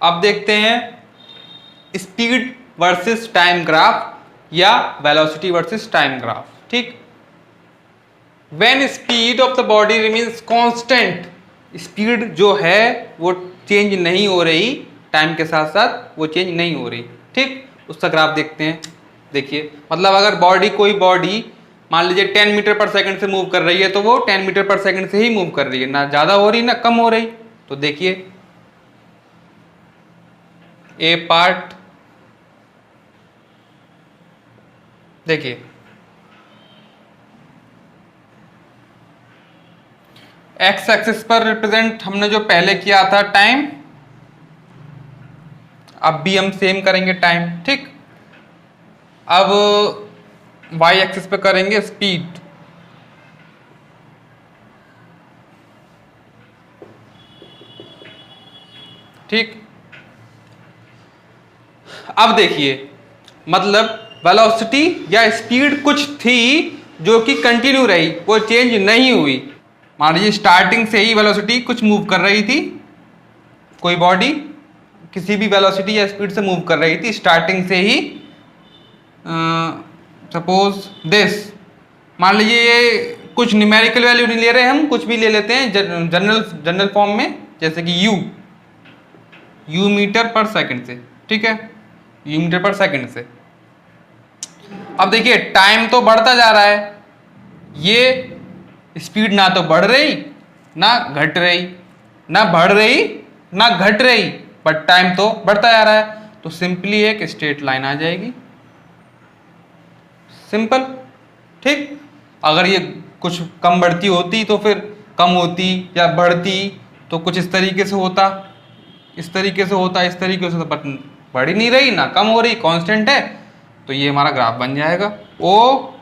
अब देखते हैं स्पीड वर्सेस टाइम ग्राफ या वेलोसिटी वर्सेस टाइम ग्राफ। ठीक, when speed of the body remains constant, speed जो है वो चेंज नहीं हो रही, टाइम के साथ साथ वो चेंज नहीं हो रही। ठीक, उसका ग्राफ देखते हैं। देखिए, मतलब अगर कोई बॉडी मान लीजिए 10 मीटर पर सेकंड से मूव कर रही है तो वो 10 मीटर पर सेकंड से ही मूव कर रही है, ना ज़्यादा हो रही ना कम हो रही। तो देखिए ए पार्ट, देखिए एक्स एक्सिस पर रिप्रेजेंट हमने जो पहले किया था टाइम, अब भी हम सेम करेंगे टाइम। ठीक, अब वाई एक्सिस पे करेंगे स्पीड। ठीक, अब देखिए मतलब वेलोसिटी या स्पीड कुछ थी जो कि कंटिन्यू रही, वो चेंज नहीं हुई। मान लीजिए स्टार्टिंग से ही वेलोसिटी कुछ मूव कर रही थी, कोई बॉडी किसी भी वेलोसिटी या स्पीड से मूव कर रही थी स्टार्टिंग से ही। सपोज दिस, मान लीजिए ये कुछ न्यूमेरिकल वैल्यू नहीं ले रहे हम, कुछ भी ले लेते हैं जनरल फॉर्म में, जैसे कि यू मीटर पर सेकंड से। ठीक है, यू मीटर पर सेकंड से। अब देखिए टाइम तो बढ़ता जा रहा है, ये स्पीड ना तो बढ़ रही ना घट रही, ना बढ़ रही ना घट रही, बट टाइम तो बढ़ता जा रहा है। तो सिंपली एक स्ट्रेट लाइन आ जाएगी, सिंपल। ठीक, अगर ये कुछ कम बढ़ती होती तो फिर कम होती, या बढ़ती तो कुछ इस तरीके से होता, इस तरीके से होता, इस तरीके से होता, बट बढ़ ही नहीं रही ना कम हो रही, कांस्टेंट है। तो ये हमारा ग्राफ बन जाएगा ओ,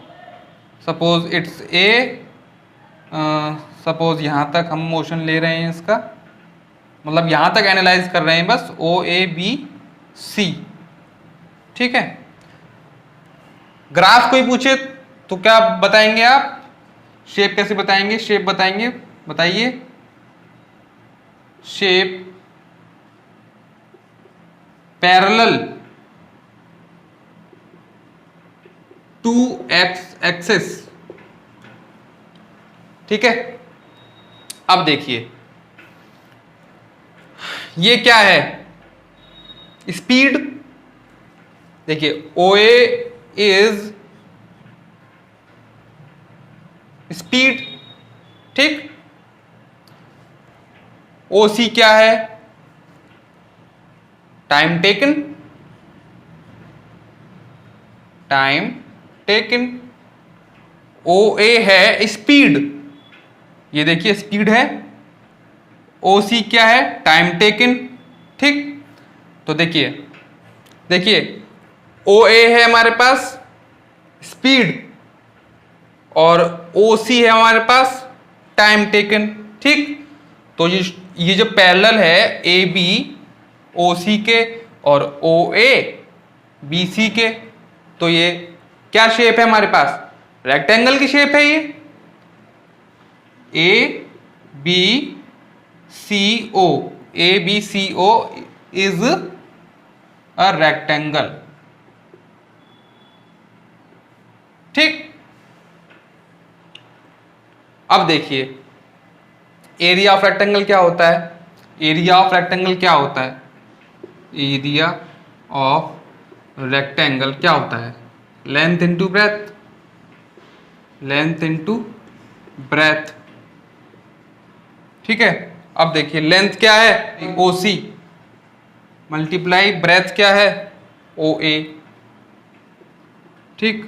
सपोज इट्स ए, सपोज यहाँ तक हम मोशन ले रहे हैं इसका, मतलब यहाँ तक एनालाइज कर रहे हैं बस, ओ ए बी सी। ठीक है, ग्राफ कोई पूछे तो क्या बताएंगे आप, शेप कैसे बताएंगे, शेप बताएंगे, बताइए। Shape parallel to X axis. ठीक है, अब देखिए ये क्या है, स्पीड। देखिए ओ ए इज स्पीड। ठीक, ओ सी क्या है, टाइम टेकन, टाइम टेकन। ओ ए है स्पीड, ये देखिए स्पीड है। ओ सी क्या है, टाइम टेकन। ठीक, तो देखिए ओ ए है हमारे पास स्पीड और ओ सी है हमारे पास टाइम टेकन। ठीक, तो ये जो पैरेलल है ए बी ओ सी के और ओ ए बी सी के, तो ये क्या शेप है हमारे पास, रेक्टेंगल की शेप है ये, A B C O, A B C O is a rectangle. ठीक, अब देखिए एरिया ऑफ रेक्टेंगल क्या होता है, एरिया ऑफ रेक्टेंगल क्या होता है, एरिया ऑफ रेक्टेंगल क्या होता है, length into breadth, length into breadth. ठीक है, अब देखिए लेंथ क्या है ओ सी मल्टीप्लाई ब्रेथ क्या है ओ ए। ठीक,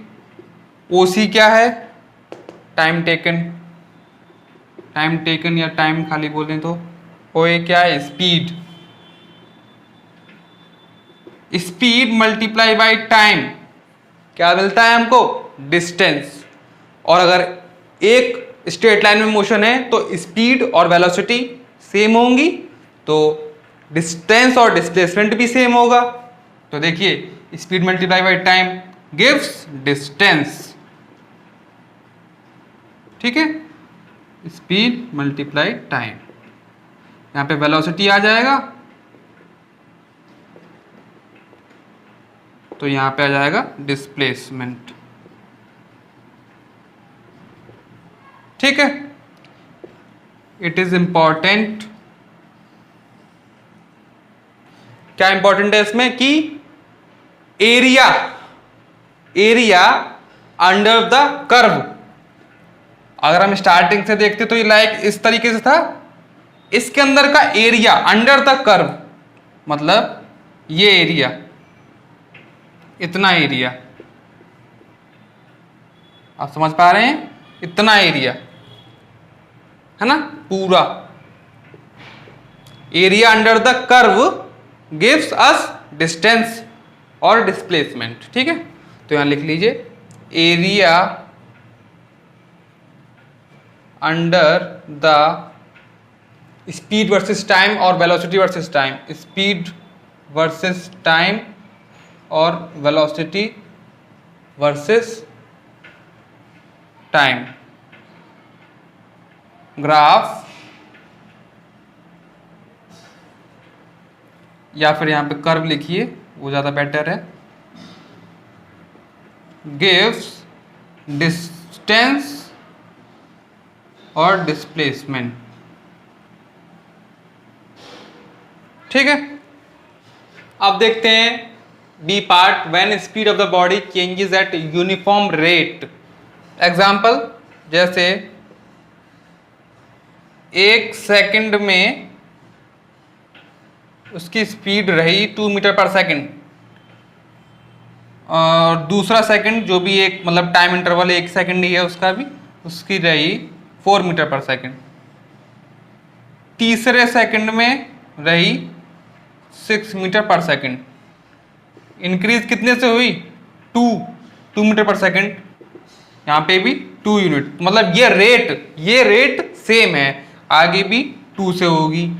ओ सी क्या है, टाइम टेकन, टाइम टेकन या टाइम खाली बोलें तो, ओ ए क्या है, speed, speed multiply by time क्या मिलता है हमको, डिस्टेंस। और अगर एक स्ट्रेट लाइन में मोशन है तो स्पीड और वेलोसिटी सेम होंगी, तो डिस्टेंस और डिस्प्लेसमेंट भी सेम होगा। तो देखिए speed multiply by time gives distance. ठीक है, स्पीड मल्टीप्लाई टाइम, यहां पे वेलोसिटी आ जाएगा तो यहाँ पे आ जाएगा डिस्प्लेसमेंट। ठीक है, इट इज इंपॉर्टेंट। क्या इंपॉर्टेंट है इसमें कि एरिया अंडर द कर्व। अगर हम स्टार्टिंग से देखते तो ये लाइक इस तरीके से था, इसके अंदर का एरिया अंडर द कर्व मतलब ये एरिया, इतना एरिया, आप समझ पा रहे हैं, इतना एरिया है ना, पूरा area under the curve gives us distance और डिस्प्लेसमेंट। ठीक है, तो यहां लिख लीजिए area under the speed versus time और velocity versus time, speed versus time और वेलोसिटी वर्सेस टाइम ग्राफ, या फिर यहां पे कर्व लिखिए, वो ज्यादा बेटर है, गिव्स डिस्टेंस और डिस्प्लेसमेंट। ठीक है, अब देखते हैं B part, when speed of the body changes at uniform rate. Example, जैसे 1 सेकंड में उसकी स्पीड रही 2 मीटर पर सेकंड, और दूसरा सेकंड जो भी एक मतलब टाइम इंटरवल 1 सेकंड ही है उसका भी, उसकी रही 4 मीटर पर सेकंड। तीसरे सेकंड में रही 6 मीटर पर सेकंड। इंक्रीज कितने से हुई? 2 मीटर पर सेकंड, यहाँ पे भी 2 यूनिट, मतलब ये रेट सेम है, आगे भी 2 से होगी।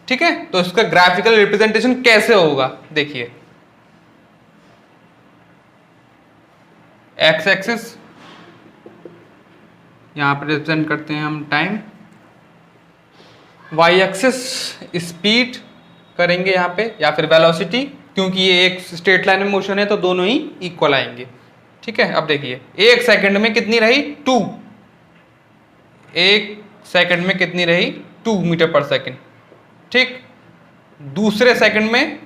ठीक है, तो इसका ग्राफिकल रिप्रेजेंटेशन कैसे होगा देखिए, एक्स एक्सिस यहां पर रिप्रेजेंट करते हैं हम टाइम, वाई एक्सिस स्पीड करेंगे यहाँ पे, या फिर वेलोसिटी, क्योंकि ये एक स्ट्रेट लाइन में मोशन है तो दोनों ही इक्वल आएंगे। ठीक है, अब देखिए 1 सेकंड में कितनी रही 2, 1 सेकंड में कितनी रही 2 मीटर पर सेकंड। ठीक, दूसरे सेकंड में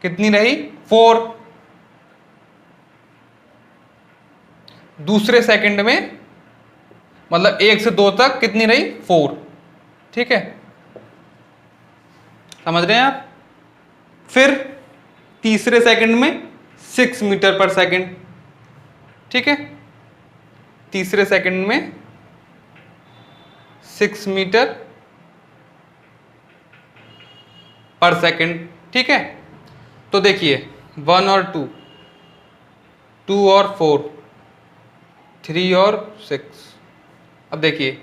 कितनी रही 4, दूसरे सेकंड में मतलब 1 से 2 तक कितनी रही 4। ठीक है, समझ रहे हैं आप। फिर तीसरे सेकंड में 6 मीटर पर सेकंड। ठीक है, तीसरे सेकंड में 6 मीटर पर सेकंड। ठीक है, तो देखिए 1 और 2, 2 और 4, 3 और 6। अब देखिए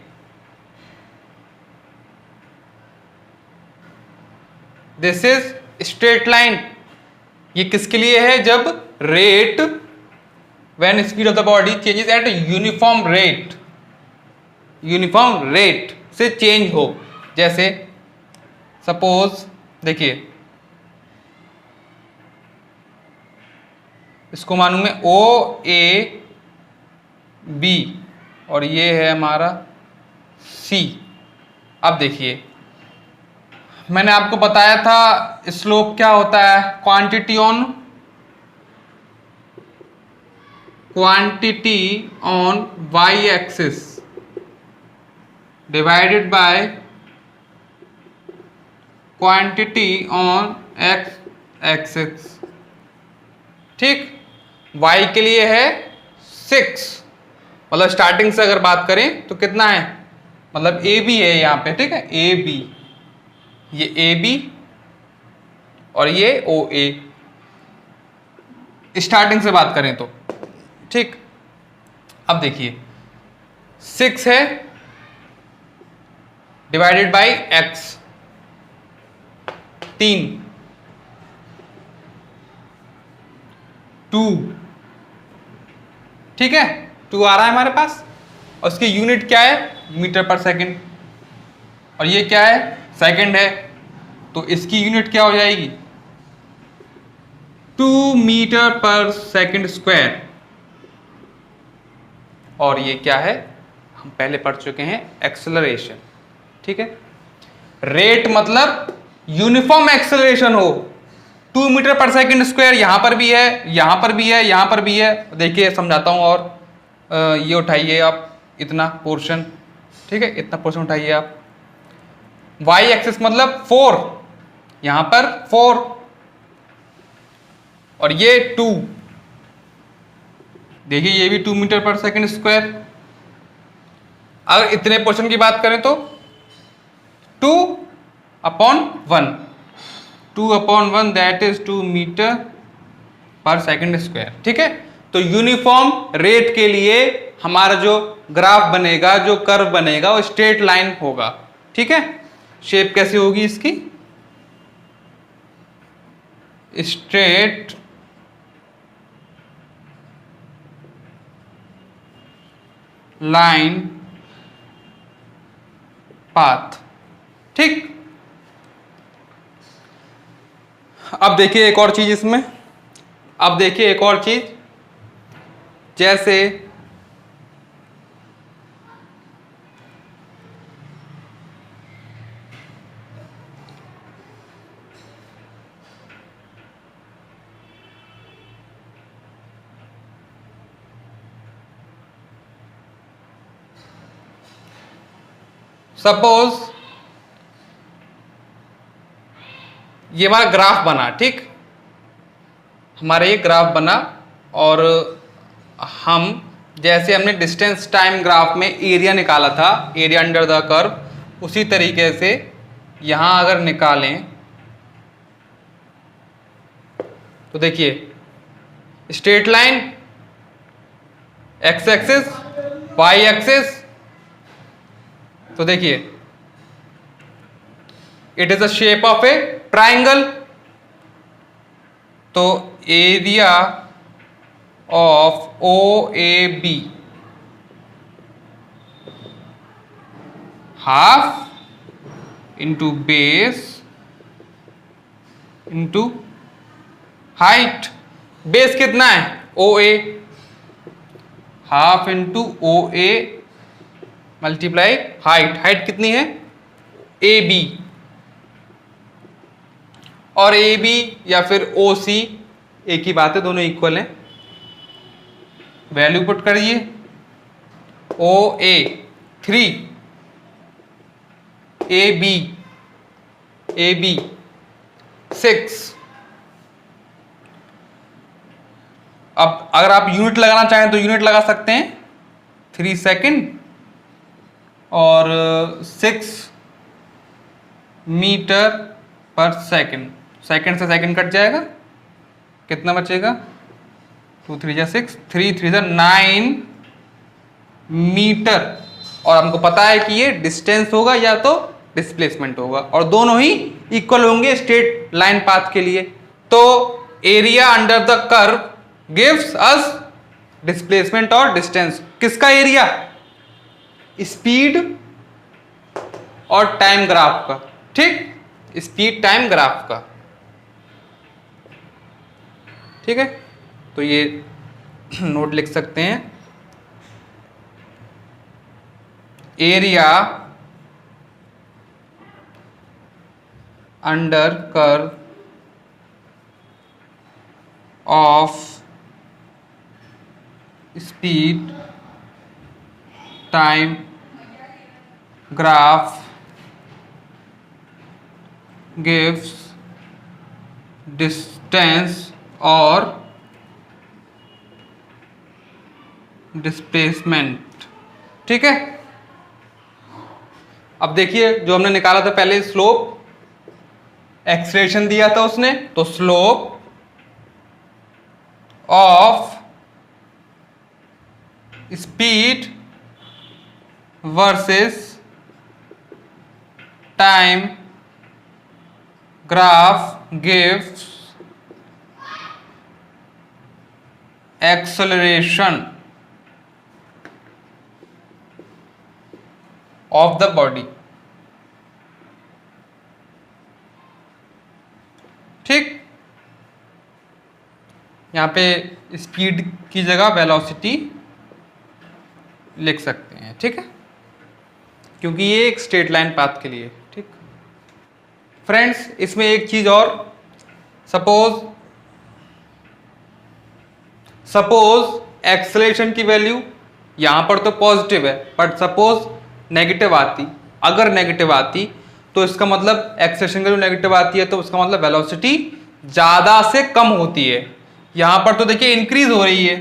दिस इज स्ट्रेट लाइन, ये किसके लिए है? जब rate when speed of the body changes at uniform rate से चेंज हो। जैसे सपोज देखिए, इसको मानूं मैं ओ ए बी और ये है हमारा सी। अब देखिए मैंने आपको बताया था स्लोप क्या होता है, quantity on Y axis divided by quantity on X axis. ठीक, y के लिए है 6, मतलब स्टार्टिंग से अगर बात करें तो कितना है, मतलब ए बी है यहाँ पे। ठीक है, ए बी, ये ए बी और ये ओ ए, स्टार्टिंग से बात करें तो। ठीक, अब देखिए 6 है डिवाइडेड बाय x, 3, 2। ठीक है, 2 आ रहा है हमारे पास, और उसकी यूनिट क्या है? मीटर पर सेकंड, और ये क्या है? सेकंड है, तो इसकी यूनिट क्या हो जाएगी? 2 मीटर/सेकंड स्क्वायर। और ये क्या है, हम पहले पढ़ चुके हैं, एक्सेलरेशन। ठीक है, रेट मतलब यूनिफॉर्म एक्सेलरेशन हो। 2 मीटर/सेकंड स्क्वायर यहां पर भी है, यहां पर भी है, यहां पर भी है। देखिए समझाता हूं। और ये उठाइए आप इतना पोर्शन, ठीक है, इतना पोर्शन उठाइए आप। वाई एक्सिस मतलब 4, यहां पर 4 और ये 2। देखिए ये भी 2 मीटर/सेकंड स्क्वायर। अगर इतने पोर्शन की बात करें तो 2/1, 2/1 दैट इज 2 मीटर/सेकंड स्क्वायर। ठीक है, तो यूनिफॉर्म रेट के लिए हमारा जो ग्राफ बनेगा, जो कर्व बनेगा, वो स्ट्रेट लाइन होगा। ठीक है, शेप कैसी होगी इसकी, स्ट्रेट लाइन पाथ। ठीक, अब देखिए एक और चीज इसमें, अब देखिए एक और चीज, जैसे सपोज ये हमारा ग्राफ बना। ठीक, हमारा ये ग्राफ बना और हम जैसे हमने डिस्टेंस टाइम ग्राफ में एरिया निकाला था, एरिया अंडर द कर्व, उसी तरीके से यहां अगर निकालें तो देखिए straight line, X axis, Y axis. तो देखिए it is the shape of a triangle. तो area of O A B half into base into height. Base कितना है, O A, half into O A multiply height. Height कितनी है, A B. और A B या फिर ओ सी एक ही बात है, दोनों इक्वल हैं। वैल्यू पुट करिए, ओ ए 3, ए बी 6। अब अगर आप यूनिट लगाना चाहें तो यूनिट लगा सकते हैं, 3 सेकंड और 6 मीटर/सेकंड। सेकंड से सेकंड कट जाएगा, कितना बचेगा, 2 3 जा 6, 3 3 जा 9 मीटर। और हमको पता है कि ये डिस्टेंस होगा या तो डिस्प्लेसमेंट होगा, और दोनों ही इक्वल होंगे स्ट्रेट लाइन पाथ के लिए। तो area under the curve gives us displacement और डिस्टेंस। किसका एरिया, स्पीड और टाइम ग्राफ का। ठीक, स्पीड टाइम ग्राफ का। ठीक है, तो ये नोट लिख सकते हैं, area under curve of speed time graph gives distance और डिस्प्लेसमेंट। ठीक है, अब देखिए जो हमने निकाला था पहले स्लोप, एक्सेलरेशन दिया था उसने, तो slope of speed versus time graph gives acceleration of the body. ठीक, यहाँ पे स्पीड की जगह वेलोसिटी लिख सकते हैं, ठीक है, क्योंकि ये एक स्ट्रेट लाइन पाथ के लिए, ठीक। फ्रेंड्स, इसमें एक चीज और, सपोज एक्सेलरेशन की वैल्यू यहां पर तो पॉजिटिव है, बट सपोज नेगेटिव आती, अगर नेगेटिव आती तो इसका मतलब एक्सेलरेशन का जो नेगेटिव आती है तो उसका मतलब वेलोसिटी ज्यादा से कम होती है। यहां पर तो देखिए इंक्रीज हो रही है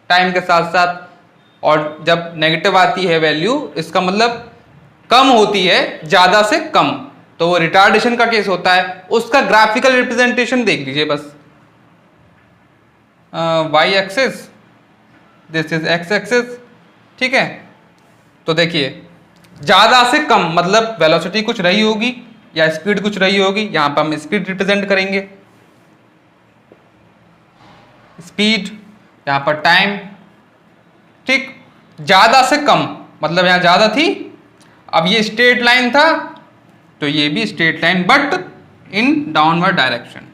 टाइम के साथ साथ, और जब नेगेटिव आती है वैल्यू इसका मतलब कम होती है ज्यादा से कम, तो वो रिटार्डेशन का केस होता है। उसका ग्राफिकल रिप्रेजेंटेशन देख लीजिए बस, Y axis, this is X axis, ठीक है। तो देखिए ज्यादा से कम मतलब वेलोसिटी कुछ रही होगी या स्पीड कुछ रही होगी, यहां पर हम स्पीड रिप्रेजेंट करेंगे, स्पीड, यहां पर टाइम, ठीक। ज्यादा से कम मतलब यहां ज्यादा थी, अब ये स्ट्रेट लाइन था तो ये भी straight line but in downward direction,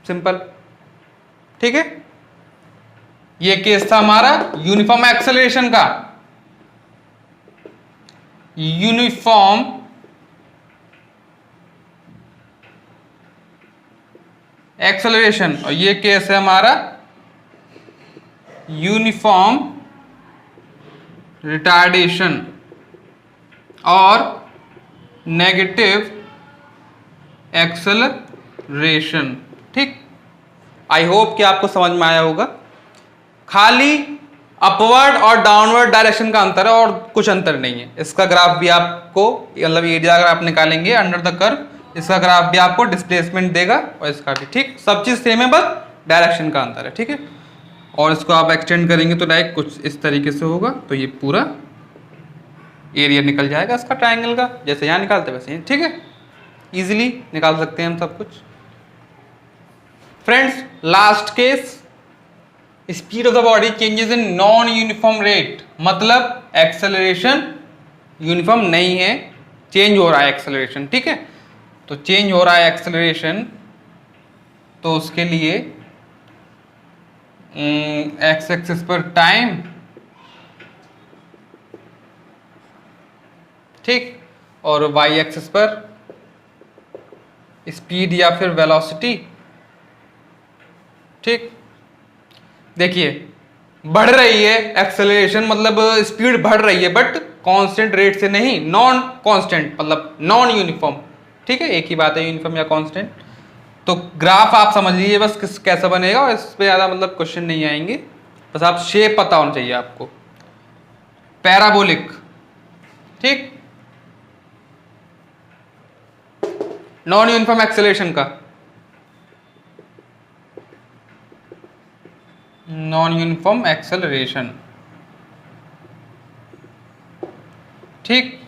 simple, ठीक है। ये केस था हमारा यूनिफॉर्म एक्सेलरेशन का, यूनिफॉर्म एक्सेलरेशन, और ये केस है हमारा यूनिफॉर्म रिटार्डेशन और नेगेटिव एक्सेलरेशन, ठीक। आई होप कि आपको समझ में आया होगा। खाली अपवर्ड और डाउनवर्ड डायरेक्शन का अंतर है और कुछ अंतर नहीं है। इसका ग्राफ भी आपको, मतलब एरिया अगर आप निकालेंगे अंडर द कर्व, इसका ग्राफ भी आपको डिस्प्लेसमेंट देगा और इसका भी, ठीक। सब चीज सेम है, बस डायरेक्शन का अंतर है, ठीक है। और इसको आप एक्सटेंड करेंगे तो डायरेक्ट कुछ इस तरीके से होगा, तो ये पूरा एरिया निकल जाएगा इसका ट्राइंगल का, जैसे यहाँ निकालते वैसे, ठीक है। इजीली निकाल सकते हैं हम सब कुछ। Friends, last case, speed of the body changes in non uniform rate, मतलब एक्सेलरेशन यूनिफॉर्म नहीं है, चेंज हो रहा है एक्सेलरेशन, ठीक है। तो चेंज हो रहा है एक्सेलरेशन, तो उसके लिए एक्स एक्सिस पर टाइम, ठीक, और वाई एक्सिस पर स्पीड या फिर वेलोसिटी, ठीक। देखिए बढ़ रही है एक्सेलरेशन, मतलब स्पीड बढ़ रही है बट कांस्टेंट रेट से नहीं, नॉन कांस्टेंट मतलब नॉन यूनिफॉर्म, ठीक है। एक ही बात है यूनिफॉर्म या कांस्टेंट। तो ग्राफ आप समझ लीजिए बस किस कैसा बनेगा, और इस पे ज़्यादा मतलब क्वेश्चन नहीं आएंगे, बस आप शेप पता होना चाहिए आपको, पैराबोलिक, ठीक, नॉन यूनिफॉर्म एक्सेलरेशन का, नॉन यूनिफॉर्म एक्सेलरेशन, ठीक।